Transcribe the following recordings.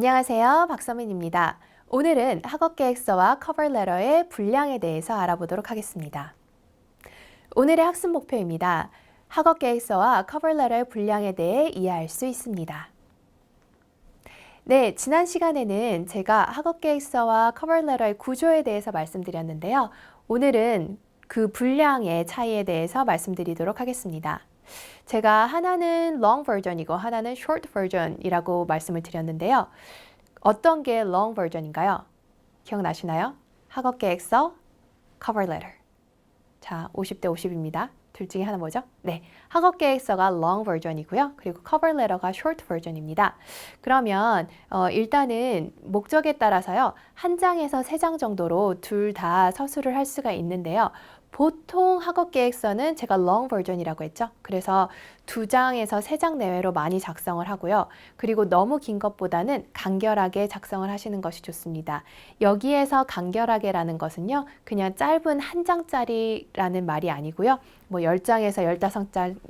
안녕하세요. 박서민입니다. 오늘은 학업계획서와 커버레터의 분량에 대해서 알아보도록 하겠습니다. 오늘의 학습 목표입니다. 학업계획서와 커버레터의 분량에 대해 이해할 수 있습니다. 네, 지난 시간에는 제가 학업계획서와 커버레터의 구조에 대해서 말씀드렸는데요. 오늘은 그 분량의 차이에 대해서 말씀드리도록 하겠습니다. 제가 하나는 long version이고 하나는 short version이라고 말씀을 드렸는데요. 어떤 게 long version인가요? 기억나시나요? 학업계획서, cover letter. 자, 50대 50입니다. 둘 중에 하나 뭐죠? 네, 학업계획서가 long version이고요. 그리고 cover letter가 short version입니다. 그러면 일단은 목적에 따라서요. 한 장에서 세 장 정도로 둘 다 서술을 할 수가 있는데요. 보통 학업계획서는 제가 long version이라고 했죠. 그래서 2장에서 3장 내외로 많이 작성을 하고요. 그리고 너무 긴 것보다는 간결하게 작성을 하시는 것이 좋습니다. 여기에서 간결하게라는 것은요. 그냥 짧은 한 장짜리라는 말이 아니고요. 뭐 10장에서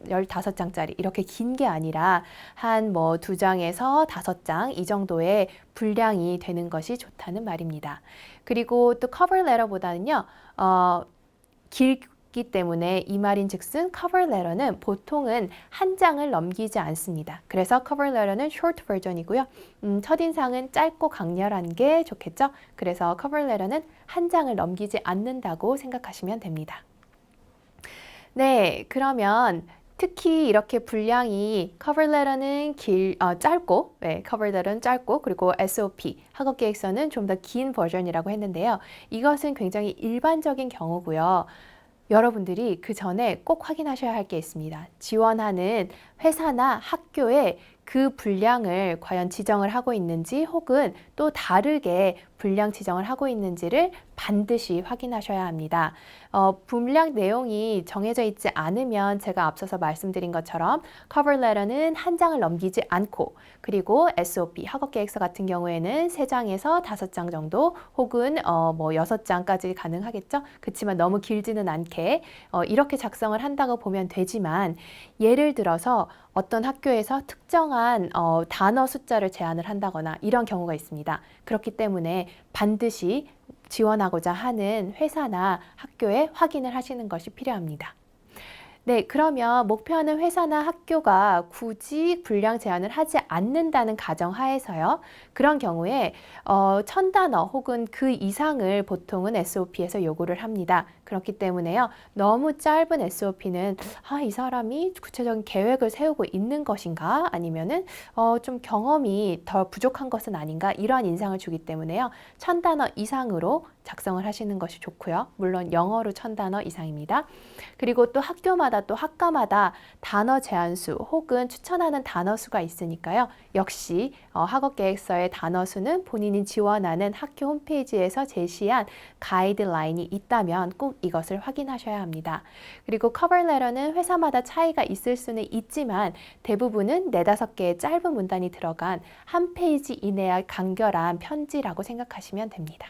15장짜리 이렇게 긴 게 아니라 한 뭐 2장에서 5장 이 정도의 분량이 되는 것이 좋다는 말입니다. 그리고 또 cover letter보다는요. 길기 때문에 이 말인즉슨 cover letter는 보통은 한 장을 넘기지 않습니다. 그래서 cover letter는 short version이고요. 첫인상은 짧고 강렬한 게 좋겠죠. 그래서 cover letter는 한 장을 넘기지 않는다고 생각하시면 됩니다. 네, 그러면 특히 이렇게 분량이 cover letter는 짧고, 네, cover letter는 짧고, 그리고 SOP, 학업계획서는 좀 더 긴 버전이라고 했는데요. 이것은 굉장히 일반적인 경우고요. 여러분들이 그 전에 꼭 확인하셔야 할 게 있습니다. 지원하는 회사나 학교에 그 분량을 과연 지정을 하고 있는지 혹은 또 다르게 분량 지정을 하고 있는지를 반드시 확인하셔야 합니다. 분량 내용이 정해져 있지 않으면 제가 앞서서 말씀드린 것처럼 cover letter는 한 장을 넘기지 않고 그리고 SOP, 학업계획서 같은 경우에는 3장에서 5장 정도 혹은 뭐 6장까지 가능하겠죠. 그렇지만 너무 길지는 않게 이렇게 작성을 한다고 보면 되지만 예를 들어서 어떤 학교에서 특정한 단어 숫자를 제한을 한다거나 이런 경우가 있습니다. 그렇기 때문에 반드시 지원하고자 하는 회사나 학교에 확인을 하시는 것이 필요합니다. 네, 그러면 목표하는 회사나 학교가 굳이 분량 제한을 하지 않는다는 가정하에서요. 그런 경우에 1000단어 혹은 그 이상을 보통은 SOP에서 요구를 합니다. 그렇기 때문에요. 너무 짧은 SOP는 이 사람이 구체적인 계획을 세우고 있는 것인가 아니면은 좀 경험이 더 부족한 것은 아닌가 이러한 인상을 주기 때문에요. 1000단어 이상으로 작성을 하시는 것이 좋고요. 물론 영어로 1000단어 이상입니다. 그리고 또 학교마다 또 학과마다 단어 제한수 혹은 추천하는 단어 수가 있으니까요. 역시 학업계획서의 단어 수는 본인이 지원하는 학교 홈페이지에서 제시한 가이드라인이 있다면 꼭 이것을 확인하셔야 합니다. 그리고 커버레터는 회사마다 차이가 있을 수는 있지만 대부분은 4-5개의 짧은 문단이 들어간 한 페이지 이내의 간결한 편지라고 생각하시면 됩니다.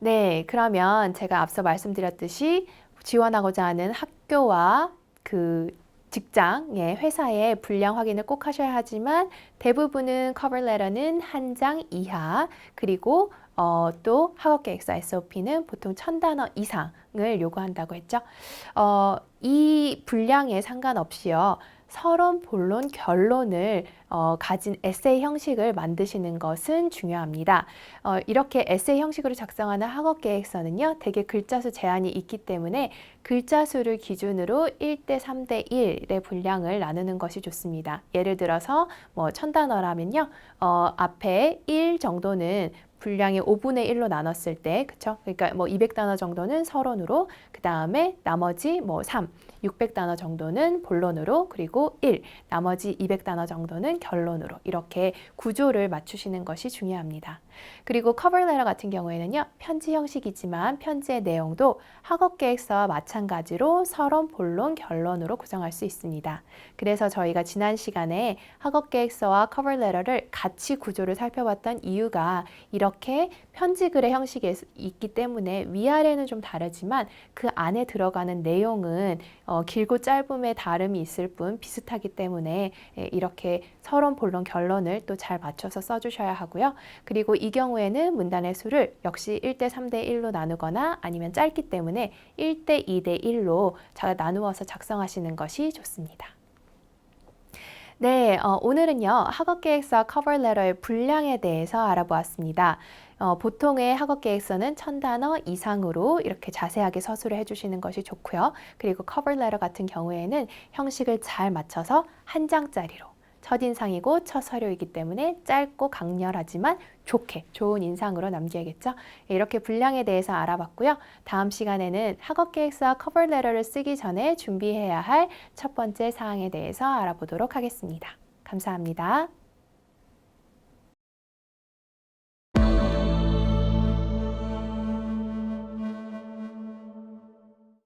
네, 그러면 제가 앞서 말씀드렸듯이 지원하고자 하는 학교와 그 직장의 회사의 분량 확인을 꼭 하셔야 하지만 대부분은 커버레터는 한 장 이하 그리고 또 학업계획서 SOP는 보통 1000단어 이상을 요구한다고 했죠. 이 분량에 상관없이요. 서론, 본론, 결론을 가진 에세이 형식을 만드시는 것은 중요합니다. 이렇게 에세이 형식으로 작성하는 학업계획서는요. 대개 글자수 제한이 있기 때문에 글자수를 기준으로 1대 3대 1의 분량을 나누는 것이 좋습니다. 예를 들어서 뭐 1000단어라면요. 앞에 1 정도는 분량이 5분의 1로 나눴을 때, 그쵸? 그러니까 뭐 200단어 정도는 서론으로, 그 다음에 나머지 뭐 3, 600단어 정도는 본론으로, 그리고 1, 나머지 200단어 정도는 결론으로 이렇게 구조를 맞추시는 것이 중요합니다. 그리고 커버 레터 같은 경우에는요. 편지 형식이지만 편지의 내용도 학업 계획서와 마찬가지로 서론, 본론, 결론으로 구성할 수 있습니다. 그래서 저희가 지난 시간에 학업 계획서와 커버 레터를 같이 구조를 살펴봤던 이유가 이렇게 편지 글의 형식이 있기 때문에 위아래는 좀 다르지만 그 안에 들어가는 내용은 길고 짧음의 다름이 있을 뿐 비슷하기 때문에 이렇게 서론, 본론, 결론을 또 잘 맞춰서 써주셔야 하고요. 그리고 이 경우에는 문단의 수를 역시 1대 3대 1로 나누거나 아니면 짧기 때문에 1대 2대 1로 나누어서 작성하시는 것이 좋습니다. 네, 오늘은요. 학업계획서 커버 레터의 분량에 대해서 알아보았습니다. 보통의 학업계획서는 1000단어 이상으로 이렇게 자세하게 서술을 해주시는 것이 좋고요. 그리고 커버 레터 같은 경우에는 형식을 잘 맞춰서 한 장짜리로 첫인상이고 첫 서류이기 때문에 짧고 강렬하지만 좋은 인상으로 남겨야겠죠. 이렇게 분량에 대해서 알아봤고요. 다음 시간에는 학업계획서와 커버 레터를 쓰기 전에 준비해야 할 첫 번째 사항에 대해서 알아보도록 하겠습니다. 감사합니다.